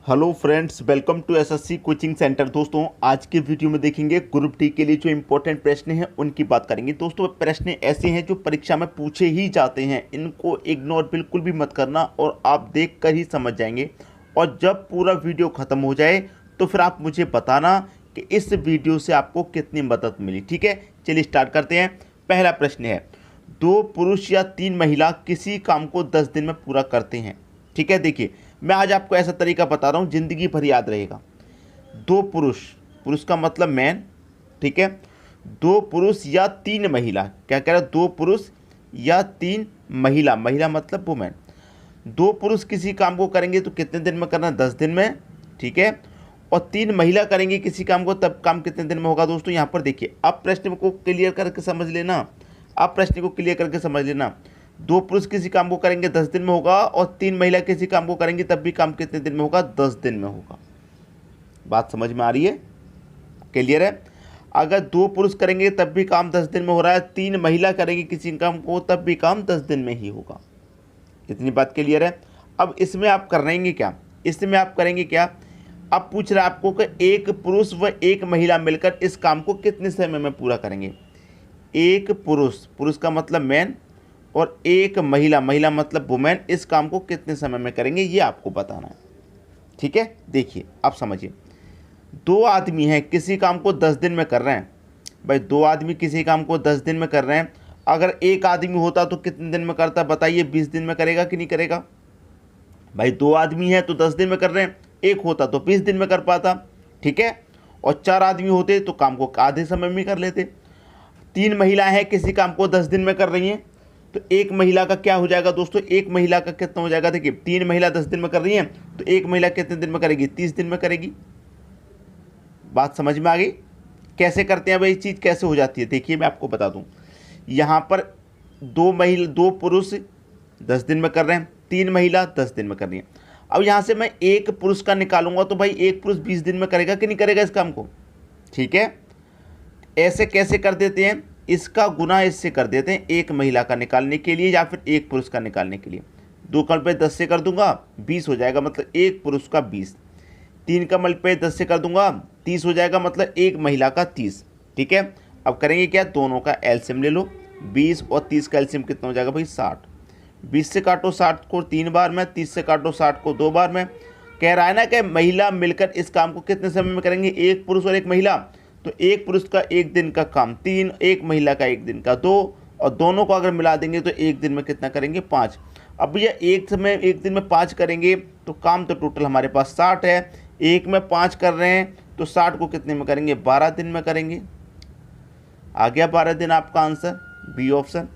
Hello friends, welcome to SSC coaching centre. दोस्तों, आज के वीडियो में देखेंगे ग्रुप डी के लिए जो इंपॉर्टेंट प्रश्न हैं उनकी बात करेंगे। दोस्तों, प्रश्न ऐसे हैं जो परीक्षा में पूछे ही जाते हैं, इनको इग्नोर बिल्कुल भी मत करना और आप देख कर ही समझ जाएंगे। और जब पूरा वीडियो ख़त्म हो जाए तो फिर आप मुझे बताना कि इस वीडियो से आपको कितनी मदद मिली। ठीक है, चलिए स्टार्ट करते हैं। पहला प्रश्न है, 2 पुरुष या 3 महिला किसी काम को 10 दिन में पूरा करते हैं। ठीक है, देखिए मैं आज आपको ऐसा तरीका बता रहा हूँ, ज़िंदगी भर याद रहेगा। 2 पुरुष, पुरुष का मतलब मैन, ठीक है। 2 पुरुष या 3 महिला, क्या कह रहा है, 2 पुरुष या 3 महिला, महिला मतलब वुमेन। 2 पुरुष किसी काम को करेंगे तो कितने दिन में करना है, 10 दिन में, ठीक है। और 3 महिला करेंगी किसी काम को, तब काम कितने दिन में होगा। दोस्तों यहाँ पर देखिए, अब प्रश्न को क्लियर करके समझ लेना, अब प्रश्न को क्लियर करके समझ लेना। 2 पुरुष किसी काम को करेंगे 10 दिन में होगा और 3 महिला किसी काम को करेंगी तब भी काम कितने दिन में होगा, 10 दिन में होगा। बात समझ में आ रही है, क्लियर है। अगर 2 पुरुष करेंगे तब भी काम 10 दिन में हो रहा है, 3 महिला करेंगी किसी काम को तब भी काम 10 दिन में ही होगा। इतनी बात क्लियर है। अब इसमें आप करेंगे क्या, इसमें आप करेंगे क्या, अब पूछ रहा है आपको कि 1 पुरुष व 1 महिला मिलकर इस काम को कितने समय में पूरा करेंगे। 1 पुरुष, पुरुष का मतलब मैन, और 1 महिला, महिला मतलब वुमेन, इस काम को कितने समय में करेंगे ये आपको बताना है। ठीक है, देखिए आप समझिए, 2 आदमी हैं किसी काम को 10 दिन में कर रहे हैं। भाई 2 आदमी किसी काम को 10 दिन में कर रहे हैं, अगर 1 आदमी होता तो कितने दिन में करता, बताइए, 20 दिन में करेगा कि नहीं करेगा। भाई 2 आदमी हैं तो 10 दिन में कर रहे हैं, 1 होता तो 20 दिन में कर पाता, ठीक है। और 4 आदमी होते तो काम को आधे समय में कर लेते। 3 महिलाएं हैं किसी काम को 10 दिन में कर रही हैं, तो 1 महिला का क्या हो जाएगा दोस्तों, 1 महिला का कितना हो जाएगा, देखिए 3 महिला 10 दिन में कर रही हैं तो 1 महिला कितने दिन में करेगी, 30 दिन में करेगी। बात समझ में आ गई, कैसे करते हैं भाई, चीज़ कैसे हो जाती है। देखिए मैं आपको बता दूं, यहाँ पर 2 पुरुष 10 दिन में कर रहे हैं, 3 महिला 10 दिन में कर रही हैं। अब यहाँ से मैं 1 पुरुष का निकालूंगा तो भाई 1 पुरुष 20 दिन में करेगा कि नहीं करेगा इस काम को, ठीक है। ऐसे कैसे कर देते हैं, इसका गुना इससे कर देते हैं 1 महिला का निकालने के लिए या फिर 1 पुरुष का निकालने के लिए। 2 का मल्टीप्लाई 10 से कर दूंगा 20 हो जाएगा, मतलब 1 पुरुष का 20। 3 का मल्टीप्लाई 10 से कर दूंगा 30 हो जाएगा, मतलब 1 महिला का 30, ठीक है। अब करेंगे क्या, दोनों का एलसीएम ले लो, 20 और 30 का एलसीएम कितना हो जाएगा भाई, 60। 20 से काटो 60 को 3 बार में, 30 से काटो 60 को 2 बार में। कह रहा है ना कि महिला मिलकर इस काम को कितने समय में करेंगे, 1 पुरुष और 1 महिला, तो 1 पुरुष का 1 दिन का काम 3, 1 महिला का 1 दिन का 2, और दोनों को अगर मिला देंगे तो 1 दिन में कितना करेंगे, 5। अब भैया एक दिन में 5 करेंगे तो काम तो टोटल हमारे पास 60 है, 1 में 5 कर रहे हैं तो 60 को कितने में करेंगे, 12 दिन में करेंगे। आ गया 12 दिन आपका आंसर, बी ऑप्शन।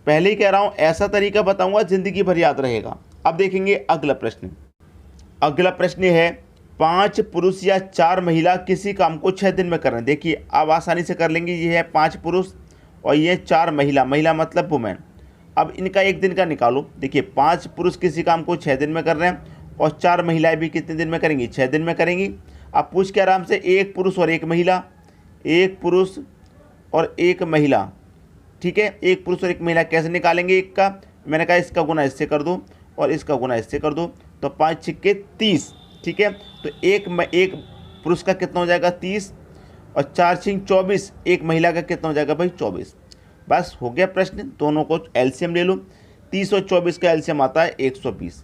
पहले ही कह रहा हूँ ऐसा तरीका बताऊँगा ज़िंदगी भर याद रहेगा। अब देखेंगे अगला प्रश्न। अगला प्रश्न है, 5 पुरुष या 4 महिला किसी काम को 6 दिन में कर रहे हैं। देखिए आप आसानी से कर लेंगे, ये है 5 पुरुष और ये 4 महिला, महिला मतलब वुमेन। अब इनका 1 दिन का निकालो। देखिए 5 पुरुष किसी काम को 6 दिन में कर रहे हैं और 4 महिलाएं भी कितने दिन में करेंगी, 6 दिन में करेंगी। अब पूछ के आराम से, 1 पुरुष और 1 महिला, 1 पुरुष और 1 महिला, ठीक है। 1 पुरुष और 1 महिला कैसे निकालेंगे, एक का मैंने कहा इसका गुना इससे कर दो और इसका गुना इससे कर दो, तो 5 छिक्के 30, ठीक है। तो एक पुरुष का कितना हो जाएगा, 30, और 4 छिंग 24, 1 महिला का कितना हो जाएगा भाई, 24। बस हो गया प्रश्न। दोनों को एलसीएम ले लो, 30 और 24 का एलसीएम आता है 120,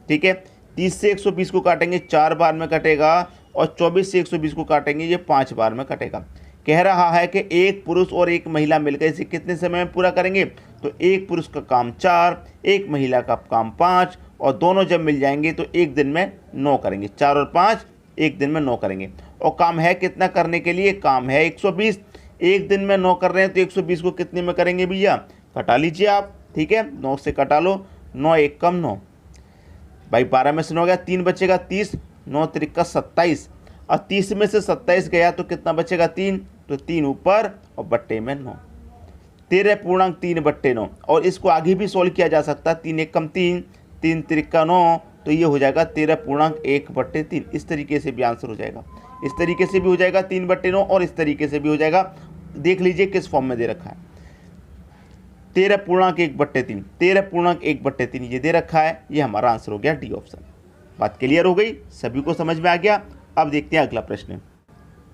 ठीक है। 30 से 120 को काटेंगे 4 बार में कटेगा, और 24 से 120 को काटेंगे ये 5 बार में कटेगा। कह रहा है कि 1 पुरुष और 1 महिला मिलकर इसे कितने समय में पूरा करेंगे, तो 1 पुरुष का काम 4, 1 महिला का काम 5, और दोनों जब मिल जाएंगे तो 1 दिन में 9 करेंगे। 4 और 5 1 दिन में 9 करेंगे। और काम है कितना करने के लिए, काम है 120, 1 दिन में 9 कर रहे हैं तो 120 को कितने में करेंगे भैया, कटा लीजिए आप, ठीक है। 9 से कटा लो, 9 1 कम 9, भाई 12 में से 9 गया, 3 बचेगा 30, 9 त्रिका 27, और 30 में से 27 गया तो कितना बचेगा, 3, तो 3 ऊपर और बट्टे में 9, 13.3/9। और इसको आगे भी सोल्व किया जा सकता है, 3 1 कम 3, 3 त्रिका 9, तो ये हो जाएगा 13.1/3। इस तरीके से भी आंसर हो जाएगा, इस तरीके से भी हो जाएगा 3/9, और इस तरीके से भी हो जाएगा। देख लीजिए किस फॉर्म में दे रखा है, 13.1/3, 13.1/3 ये दे रखा है, ये हमारा आंसर हो गया डी ऑप्शन। बात क्लियर हो गई, सभी को समझ में आ गया। अब देखते हैं अगला प्रश्न।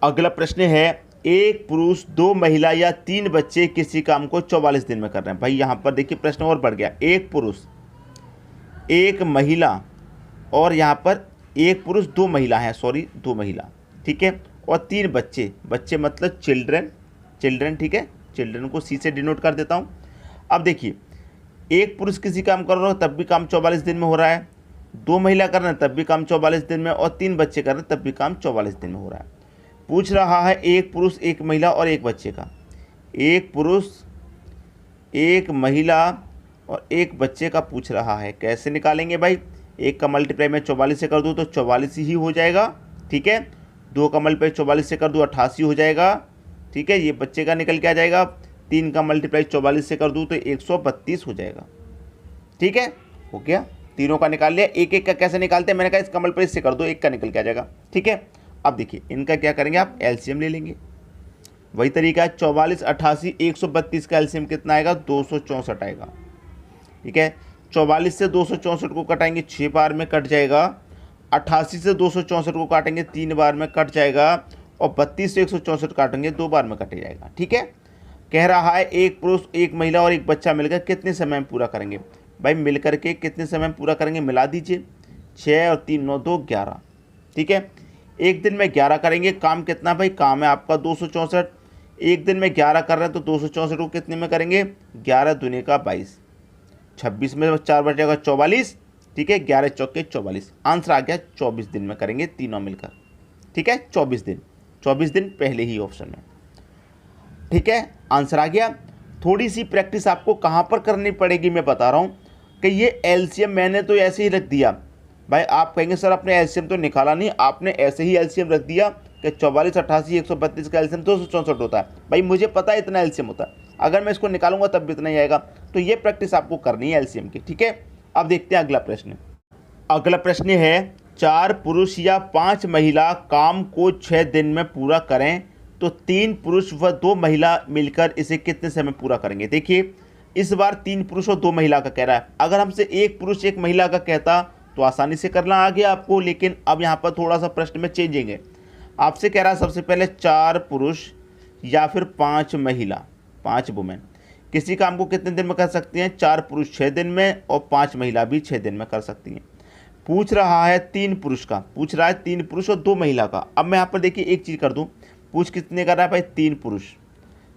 अगला प्रश्न है, एक पुरुष 2 महिला या 3 बच्चे किसी काम को 44 दिन में कर रहे हैं। भाई यहाँ पर देखिए प्रश्न और बढ़ गया, एक पुरुष 1 महिला और यहाँ पर एक पुरुष 2 महिला हैं, सॉरी 2 महिला, ठीक है, और 3 बच्चे, बच्चे मतलब चिल्ड्रन, ठीक है, चिल्ड्रन को सी से डिनोट कर देता हूँ। अब देखिए एक पुरुष किसी काम कर रहा हो तब भी काम 44 दिन में हो रहा है, 2 महिला कर रहे हैं तब भी काम 44 दिन में, और 3 बच्चे कर रहे हैं तब भी काम 44 दिन में हो रहा है। पूछ रहा है एक पुरुष 1 महिला और 1 बच्चे का, एक पुरुष 1 महिला और 1 बच्चे का पूछ रहा है। कैसे निकालेंगे भाई, 1 का मल्टीप्लाई मैं 44 से कर दूँ तो 44 ही हो जाएगा, ठीक है, 2 का मल्टीप्लाई 44 से कर दूँ 88 हो जाएगा, ठीक है, ये बच्चे का निकल के आ जाएगा, 3 का मल्टीप्लाई 44 से कर दूँ तो 132 हो जाएगा, ठीक है, हो गया, तीनों का निकाल लिया। एक एक का कैसे निकालते हैं, मैंने कहा इसका मल्टीप्लाई इससे कर दो, 1 का निकल के आ जाएगा, ठीक है। अब देखिए इनका क्या करेंगे, आप एलसीएम ले लेंगे, वही तरीका है, 44 88 132 का एलसीएम कितना आएगा, 264 आएगा, ठीक है। 44 से 264 को कटाएंगे 6 बार में कट जाएगा, 88 से 264 को काटेंगे 3 बार में कट जाएगा, और 32 से 164 काटेंगे 2 बार में कट जाएगा, ठीक है। कह रहा है एक पुरुष 1 महिला और 1 बच्चा मिलकर कितने समय में पूरा करेंगे। भाई मिलकर के कितने समय में पूरा करेंगे, मिला दीजिए, 6 और 3 9 2 11, ठीक है। एक दिन में 11 करेंगे, काम कितना भाई, काम है आपका 264, एक दिन में 11 कर रहे हैं तो 264 को कितने में करेंगे, 11 दूनी का 22, 26 में 4 बचेगा 44, ठीक है, 11 चौके 44, आंसर आ गया 24 दिन में करेंगे तीनों मिलकर, ठीक है, 24 दिन पहले ही ऑप्शन में, ठीक है, आंसर आ गया। थोड़ी सी प्रैक्टिस आपको कहाँ पर करनी पड़ेगी, मैं बता रहा हूँ कि ये एलसीएम मैंने तो ऐसे ही रख दिया। भाई आप कहेंगे सर आपने एलसीएम तो निकाला नहीं, आपने ऐसे ही एलसीएम रख दिया कि 44 88 132 का एलसीएम 264 होता है। भाई मुझे पता है इतना एलसीएम होता है, अगर मैं इसको निकालूंगा तब भी इतना ही आएगा, तो ये प्रैक्टिस आपको करनी है एलसीएम की, ठीक है। अब देखते हैं अगला प्रश्न। अगला प्रश्न है, 4 पुरुष या 5 महिला काम को 6 दिन में पूरा करें तो 3 पुरुष व 2 महिला मिलकर इसे कितने समय पूरा करेंगे। देखिए इस बार 3 पुरुष और 2 महिला का कह रहा है, अगर हमसे 1 पुरुष 1 महिला का कहता तो आसानी से करना आ गया आपको, लेकिन अब यहाँ पर थोड़ा सा प्रश्न में चेंजिंग है। आपसे कह रहा है सबसे पहले 4 पुरुष या फिर 5 महिला, 5 वुमेन किसी काम को कितने दिन में कर सकती हैं, 4 पुरुष 6 दिन में और 5 महिला भी 6 दिन में कर सकती हैं। पूछ रहा है 3 पुरुष का, पूछ रहा है 3 पुरुष और 2 महिला का। अब मैं यहाँ पर देखिए एक चीज़ कर दूँ, पूछ कितने कर रहा है भाई,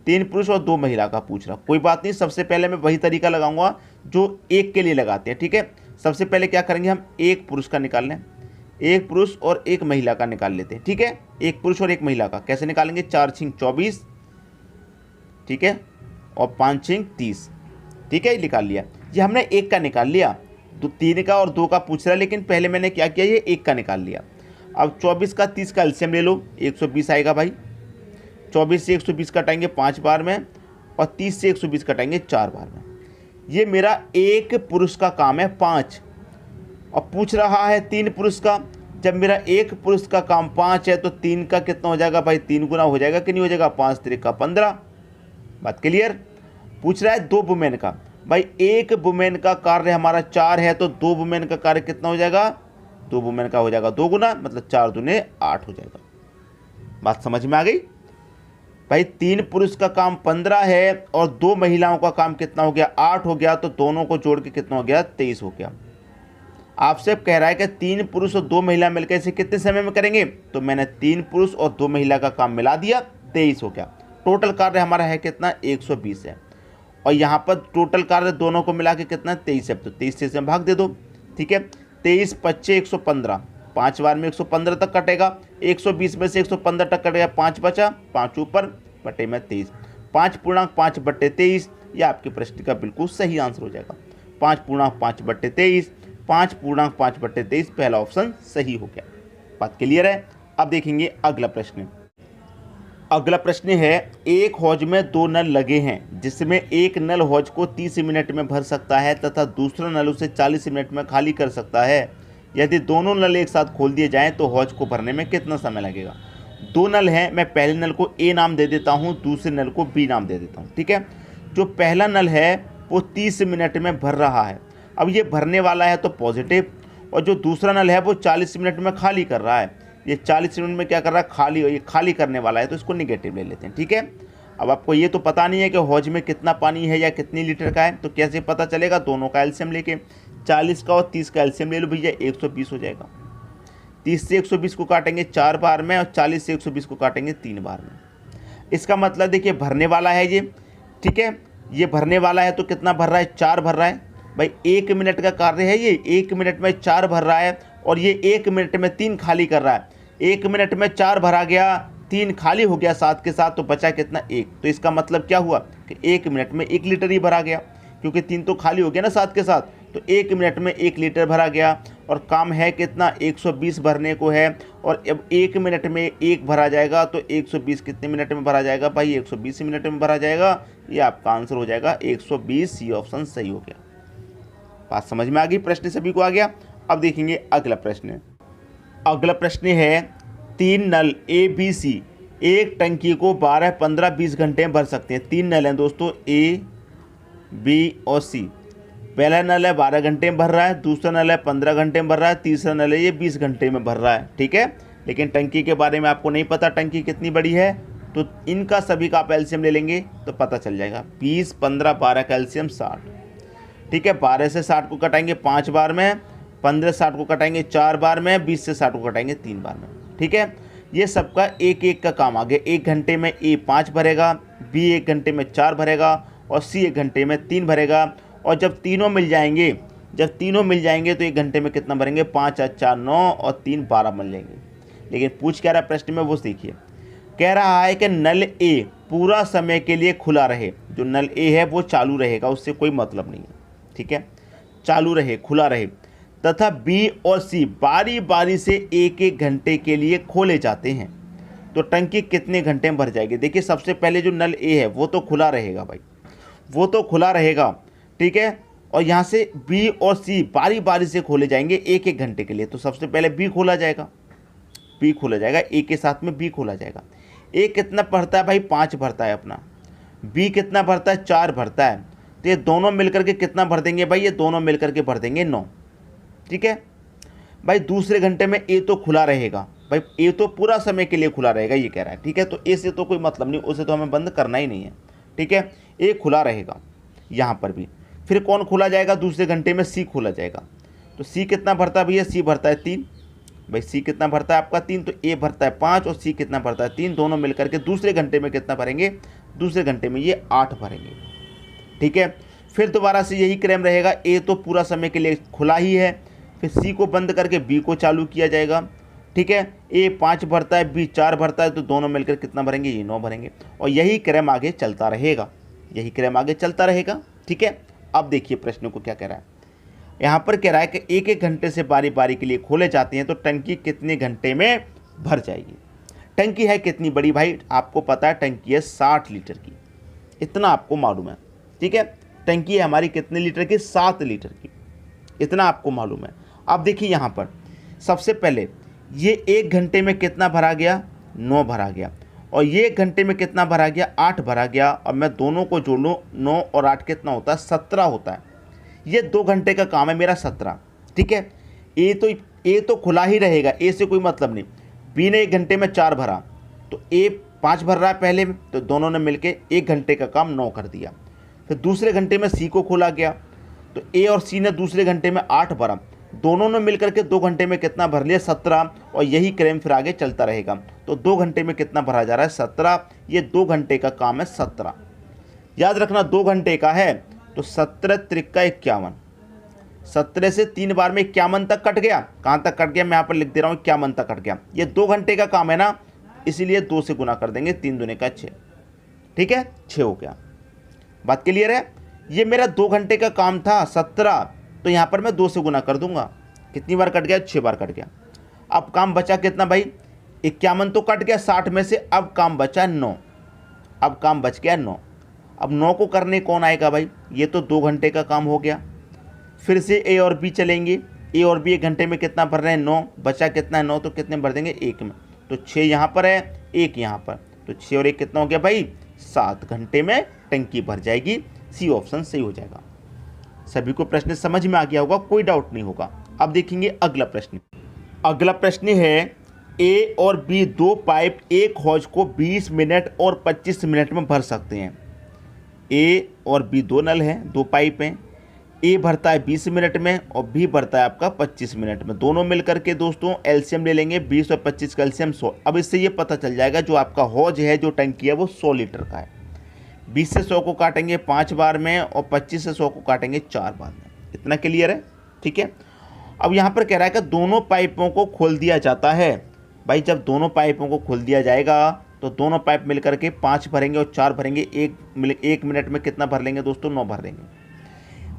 3 पुरुष और 2 महिला का पूछ रहा। कोई बात नहीं, सबसे पहले मैं वही तरीका लगाऊंगा जो एक के लिए लगाते हैं, ठीक है। सबसे पहले क्या करेंगे, हम 1 पुरुष का निकाल लें, 1 पुरुष और 1 महिला का निकाल लेते हैं, ठीक है। 1 पुरुष और 1 महिला का कैसे निकालेंगे, 4 6 24, ठीक है, और 5 6 30, ठीक है, निकाल लिया। ये हमने 1 का निकाल लिया, तो 3 का और 2 का पूछ रहा है, लेकिन पहले मैंने क्या किया, ये 1 का निकाल लिया। अब 24 का 30 का एलसीएम ले लो, 120 आएगा भाई। 24 से 120 कटाएंगे 5 बार में, और 30 से 120 कटाएंगे 4 बार में। ये मेरा 1 पुरुष का काम है 5, और पूछ रहा है 3 पुरुष का। जब मेरा 1 पुरुष का काम 5 है तो 3 का कितना हो जाएगा भाई, 3 गुना हो जाएगा कि नहीं हो जाएगा, 5 3 का 15। बात क्लियर। पूछ रहा है 2 वुमेन का, भाई 1 वुमेन का कार्य हमारा 4 है तो 2 वुमेन का कार्य कितना हो जाएगा, 2 वुमेन का हो जाएगा 2 गुना, मतलब 4 दूने 8 हो जाएगा। बात समझ में आ गई भाई। 3 पुरुष का काम 15 है और 2 महिलाओं का काम कितना हो गया, 8 हो गया, तो दोनों को जोड़ के कितना हो गया, 23 हो गया। आपसे कह रहा है कि 3 पुरुष और 2 महिला मिलकर इसे कितने समय में करेंगे, तो मैंने 3 पुरुष और 2 महिला का काम मिला दिया, 23 हो गया। टोटल कार्य हमारा है कितना, 120 है, और यहाँ पर टोटल कार्य दोनों को मिला के कितना 23 है, तो 23 से भाग दे दो, ठीक है। 23 25 115, 5 बार में 115 तक कटेगा, 120 में से 115 तक कटेगा, 5 बचा, 5 ऊपर बटे में 23, 5.5 बटे 23, ये आपके प्रश्न का बिल्कुल सही आंसर हो जाएगा। 5.5 बटे 23, 5.5 बटे 23, पहला ऑप्शन सही हो गया। बात क्लियर है। अब देखेंगे अगला प्रश्न। अगला प्रश्न है, एक हौज में 2 नल लगे हैं जिसमें एक नल हौज को 30 मिनट में भर सकता है तथा दूसरा नल उसे 40 मिनट में खाली कर सकता है। यदि दोनों नल एक साथ खोल दिए जाएं तो हौज को भरने में कितना समय लगेगा। 2 नल हैं, मैं पहले नल को ए नाम दे देता हूं, दूसरे नल को बी नाम दे देता हूं, ठीक है। जो पहला नल है वो 30 मिनट में भर रहा है। अब ये भरने वाला है तो पॉजिटिव, और जो दूसरा नल है वो 40 मिनट में खाली कर रहा है। ये 40 मिनट में क्या कर रहा है, खाली, ये खाली करने वाला है, तो इसको निगेटिव ले लेते हैं। ठीक है, अब आपको ये तो पता नहीं है कि हौज में कितना पानी है या कितनी लीटर का है, तो कैसे पता चलेगा, दोनों का एलसीएम लेके 40 का और 30 का एलसीएम ले लो भैया, 120 हो जाएगा। 30 से 120 को काटेंगे 4 बार में और 40 से 120 को काटेंगे 3 बार में। इसका मतलब देखिए भरने वाला है ये, ठीक है, ये भरने वाला है, तो कितना भर रहा है, 4 भर रहा है भाई। 1 मिनट का कार्य है ये, 1 मिनट में 4 भर रहा है और ये 1 मिनट में 3 खाली कर रहा है। 1 मिनट में 4 भरा गया, 3 खाली हो गया साथ के साथ, तो बचा कितना, 1। तो इसका मतलब क्या हुआ कि 1 मिनट में 1 लीटर ही भरा गया, क्योंकि 3 तो खाली हो गया ना साथ के साथ, तो 1 मिनट में 1 लीटर भरा गया। और काम है कितना, 120 भरने को है, और अब 1 मिनट में 1 भरा जाएगा, तो 120 कितने मिनट में भरा जाएगा भाई, 120 मिनट में भरा जाएगा। ये आपका आंसर हो जाएगा 120, सी ऑप्शन सही हो गया। बात समझ में आ गई, प्रश्न सभी को आ गया। अब देखेंगे अगला प्रश्न। अगला प्रश्न है 3 नल ए बी सी एक टंकी को 12, 15, 20 घंटे में भर सकते हैं। 3 नल हैं दोस्तों, ए बी और सी। पहला नल है 12 घंटे में भर रहा है, दूसरा नल है 15 घंटे में भर रहा है, तीसरा नल है ये 20 घंटे में भर रहा है। ठीक है, लेकिन टंकी के बारे में आपको नहीं पता टंकी कितनी बड़ी है, तो इनका सभी का आप एलसीएम ले लेंगे तो पता चल जाएगा। 20, 15, 12 का एलसीएम 60। ठीक है, 12 से 60 को कटाएंगे 5 बार में, 15 से 60 को कटाएंगे 4 बार में, 20 से 60 को कटाएंगे 3 बार में। ठीक है, ये सबका एक एक का काम आ गया। 1 घंटे में ए 5 भरेगा, बी 1 घंटे में 4 भरेगा और सी 1 घंटे में 3 भरेगा। और जब तीनों मिल जाएंगे, तो 1 घंटे में कितना भरेंगे, 5 और 4 9 और 3 12 मिल जाएंगे। लेकिन पूछ क्या रहा है प्रश्न में, वो देखिए, कह रहा है कि नल ए पूरा समय के लिए खुला रहे। जो नल ए है वो चालू रहेगा, उससे कोई मतलब नहीं है। ठीक है, चालू रहे, खुला रहे, तथा बी और सी बारी बारी से 1-1 घंटे के लिए खोले जाते हैं, तो टंकी कितने घंटे में भर जाएगी। देखिए, सबसे पहले जो नल ए है वो तो खुला रहेगा भाई, वो तो खुला रहेगा। ठीक है, और यहाँ से बी और सी बारी बारी से खोले जाएंगे 1-1 घंटे के लिए, तो सबसे पहले बी खोला जाएगा, बी खोला जाएगा, ए के साथ में बी खोला जाएगा। ए कितना भरता है भाई, 5 भरता है अपना। बी कितना भरता है, 4 भरता है। तो ये दोनों मिलकर के कितना भर देंगे भाई, ये दोनों मिलकर के भर देंगे 9। ठीक है भाई, दूसरे घंटे में ए तो खुला रहेगा भाई, ए तो पूरा समय के लिए खुला रहेगा ये कह रहा है। ठीक है, तो ए से तो कोई मतलब नहीं, उसे तो हमें बंद करना ही नहीं है। ठीक है, ए खुला रहेगा यहाँ पर भी। फिर कौन खोला जाएगा दूसरे घंटे में, सी खोला जाएगा। तो सी कितना भरता है भैया, सी भरता है 3 भाई। सी कितना भरता है आपका 3, तो ए भरता है 5 और सी कितना भरता है 3। दोनों मिलकर के दूसरे घंटे में कितना भरेंगे, दूसरे घंटे में ये 8 भरेंगे। ठीक है, फिर दोबारा से यही क्रम रहेगा, ए तो पूरा समय के लिए खुला ही है, फिर सी को बंद करके बी को चालू किया जाएगा। ठीक है, ए 5 भरता है, बी 4 भरता है, तो दोनों मिलकर कितना भरेंगे, ये 9 भरेंगे। और यही क्रम आगे चलता रहेगा, यही क्रम आगे चलता रहेगा। ठीक है, अब देखिए प्रश्न को क्या कह रहा है। यहाँ पर कह रहा है कि 1-1 घंटे से बारी बारी के लिए खोले जाते हैं, तो टंकी कितने घंटे में भर जाएगी। टंकी है कितनी बड़ी भाई, आपको पता है टंकी है 60 लीटर की, इतना आपको मालूम है। ठीक है, टंकी है हमारी कितने लीटर की, 7 लीटर की, इतना आपको मालूम है। अब देखिए यहाँ पर सबसे पहले ये 1 घंटे में कितना भरा गया, 9 भरा गया, और ये 1 घंटे में कितना भरा गया, 8 भरा गया। और मैं दोनों को जोड़ लूँ, 9 और 8 कितना होता है, 17 होता है। ये 2 घंटे का काम है मेरा, 17। ठीक है, ए तो खुला ही रहेगा, ए से कोई मतलब नहीं। बी ने 1 घंटे में 4 भरा, तो ए 5 भर रहा है पहले में, तो दोनों ने मिलके 1 घंटे का काम 9 कर दिया। फिर दूसरे घंटे में सी को खोला गया, तो ए और सी ने दूसरे घंटे में 8 भरा, दोनों ने मिलकर के 2 घंटे में कितना भर लिया, 17। और यही क्रम फिर आगे चलता रहेगा। तो 2 घंटे में कितना भरा जा रहा है, 17। ये 2 घंटे का काम है 17, याद रखना 2 घंटे का है। तो 17 त्रिका 51, 17 से 3 बार में 51 तक कट गया। कहाँ तक कट गया, मैं यहाँ पर लिख दे रहा हूँ 51 तक कट गया। ये 2 घंटे का काम है ना, इसीलिए 2 से गुना कर देंगे, 3 दूने का 6। ठीक है, 6 हो गया। बात क्लियर है। ये मेरा 2 घंटे का काम था 17, तो यहाँ पर मैं 2 से गुना कर दूंगा। कितनी बार कट गया, 6 बार कट गया। अब काम बचा कितना भाई, 51 तो कट गया 60 में से, अब काम बचा 9। अब काम बच गया 9। अब 9 को करने कौन आएगा भाई, ये तो 2 घंटे का काम हो गया। फिर से ए और बी चलेंगे, ए और बी 1 घंटे में कितना भर रहे हैं, 9। बचा कितना है, 9, तो कितने भर देंगे, 1 में। तो 6 यहाँ पर है, 1 यहाँ पर, तो 6 और 1 कितना हो गया भाई, 7 घंटे में टंकी भर जाएगी। सी ऑप्शन सही हो जाएगा। सभी को प्रश्न समझ में आ गया होगा, कोई डाउट नहीं होगा। अब देखेंगे अगला प्रश्न। अगला प्रश्न है ए और बी दो पाइप एक हौज को 20 मिनट और 25 मिनट में भर सकते हैं। ए और बी दो नल हैं, दो पाइप हैं। ए भरता है 20 मिनट में और बी भरता है आपका 25 मिनट में। दोनों मिलकर के दोस्तों एलसीएम ले लेंगे, 20 और 25 का एलसीएम 100। अब इससे ये पता चल जाएगा जो आपका हौज है, जो टंकी है, वो 100 लीटर का है। 20 से 100 को काटेंगे 5 बार में और 25 से 100 को काटेंगे 4 बार में। इतना क्लियर है? ठीक है। अब यहाँ पर कह रहा है कि दोनों पाइपों को खोल दिया जाता है। भाई जब दोनों पाइपों को खोल दिया जाएगा तो दोनों पाइप मिलकर के 5 भरेंगे और 4 भरेंगे। एक मिनट में कितना भर लेंगे दोस्तों? 9 भर लेंगे।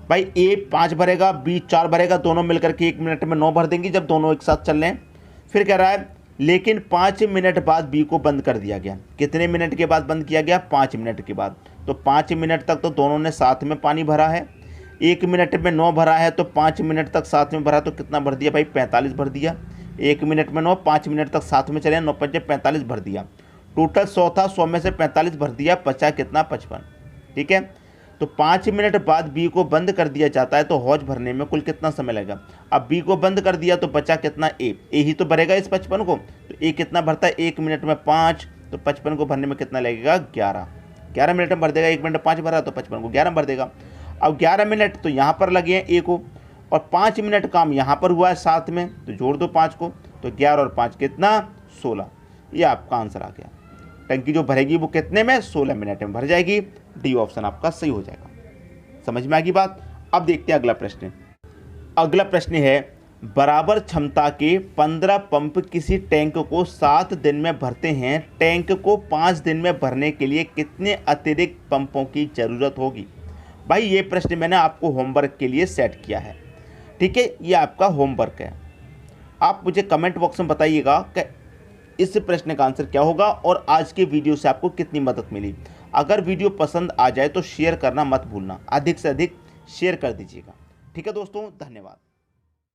भाई ए 5 भरेगा, बी 4 भरेगा, दोनों मिलकर के 1 मिनट में 9 भर देंगे जब दोनों एक साथ चल रहे हैं। फिर कह रहा है लेकिन 5 मिनट बाद बी को बंद कर दिया गया। कितने मिनट के बाद बंद किया गया? 5 मिनट के बाद। तो 5 मिनट तक तो दोनों ने साथ में पानी भरा है। 1 मिनट में 9 भरा है तो 5 मिनट तक साथ में भरा तो कितना भर दिया भाई? 45 भर दिया। 1 मिनट में 9, 5 मिनट तक साथ में चले, 9 5 45 भर दिया। टोटल 100 था, 100 में से 45 भर दिया, बचा कितना? 55। ठीक है। तो 5 मिनट बाद बी को बंद कर दिया जाता है तो हौज भरने में कुल कितना समय लगेगा? अब बी को बंद कर दिया तो बचा कितना? ए ही तो भरेगा इस 55 को। तो ए कितना भरता है? 1 मिनट में 5, तो 55 को भरने में कितना लगेगा? 11 मिनट में भर देगा। 1 मिनट में 5 भरा तो 55 को 11 भर देगा। अब 11 मिनट तो यहाँ पर लगे हैं ए को और 5 मिनट काम यहाँ पर हुआ है साथ में, तो जोड़ दो 5 को। तो 11 और 5 कितना? 16। ये आपका आंसर आ गया। टंकी जो भरेगी वो कितने में? 16 मिनट में भर जाएगी। डी ऑप्शन आपका सही हो जाएगा। समझ में आ गई बात? अब देखते हैं अगला प्रश्न। अगला प्रश्न है बराबर क्षमता के 15 पंप किसी टैंक को 7 दिन में भरते हैं। टैंक को 5 दिन में भरने के लिए कितने अतिरिक्त पंपों की ज़रूरत होगी? भाई ये प्रश्न मैंने आपको होमवर्क के लिए सेट किया है। ठीक है, ये आपका होमवर्क है। आप मुझे कमेंट बॉक्स में बताइएगा कि इस प्रश्न का आंसर क्या होगा और आज के वीडियो से आपको कितनी मदद मिली। अगर वीडियो पसंद आ जाए तो शेयर करना मत भूलना, अधिक से अधिक शेयर कर दीजिएगा। ठीक है दोस्तों, धन्यवाद।